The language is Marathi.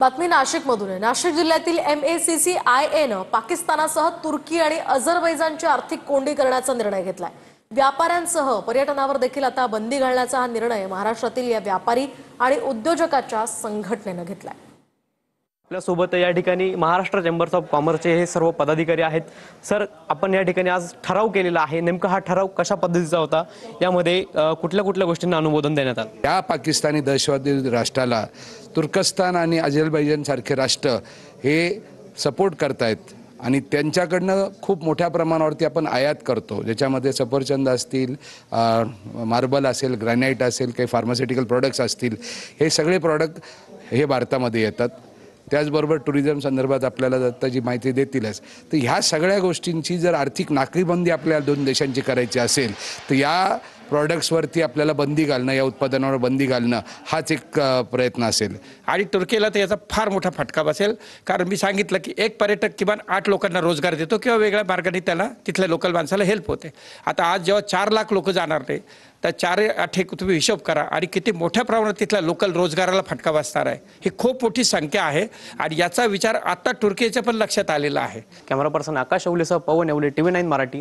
बातमी नाशिकमधून आहे। नाशिक जिल्ह्यातील MACCIAनं पाकिस्तानासह तुर्की आणि अझरबैजानची आर्थिक कोंडी करण्याचा निर्णय घेतलाय। व्यापाऱ्यांसह पर्यटनावर देखील आता बंदी घालण्याचा हा निर्णय महाराष्ट्रातील या व्यापारी आणि उद्योजकांच्या संघटनेनं घेतलाय। आपल्या सोबत या ठिकाणी महाराष्ट्र चेंबर्स ऑफ कॉमर्सचे हे सर्व पदाधिकारी आहेत। सर, आपण या ठिकाणी आज ठराव केलेला आहे, नेमका हा ठराव कशा पद्धतीचा होता, यामध्ये कुठल्या कुठल्या गोष्टींना अनुमोदन देण्यात आलं? या पाकिस्तानी दहशतवादी राष्ट्राला तुर्कस्तान आणि अझरबैजान सारखे राष्ट्र हे सपोर्ट करतायत आणि त्यांच्याकडनं खूप मोठ्या प्रमाणावरती आपण आयात करतो, ज्याच्यामध्ये सफरचंद असतील, मार्बल असेल, ग्रॅनाइट असेल, काही फार्मास्युटिकल प्रोडक्ट्स असतील, हे सगळे प्रोडक्ट हे भारतामध्ये येतात। त्याचबरोबर टुरिझम संदर्भात आपल्याला दत्ताजी माहिती देतीलच। तर ह्या सगळ्या गोष्टींची जर आर्थिक नाकेबंदी आपल्या दोन देशांची करायची असेल तर या प्रॉडक्ट्सवरती आपल्याला बंदी घालणं, या उत्पादनावर बंदी घालणं हाच एक प्रयत्न असेल। आणि तुर्कीला तर याचा फार मोठा फटका बसेल, कारण मी सांगितलं की एक पर्यटक किमान 8 लोकांना रोजगार देतो किंवा वेगळ्या मार्गाने त्याला तिथल्या लोकल माणसाला हेल्प होते। आता आज जेव्हा 4 लाख लोक जाणार नाही तर 4-8 तुम्ही हिशोब करा आणि किती मोठ्या प्रमाणात तिथल्या लोकल रोजगाराला फटका बसणार आहे। ही खूप मोठी संख्या आहे आणि याचा विचार आता तुर्कीच्या पण लक्षात आलेला आहे। कॅमेरा पर्सन आकाश अवलेसह पवन येवले, TV9 मराठी।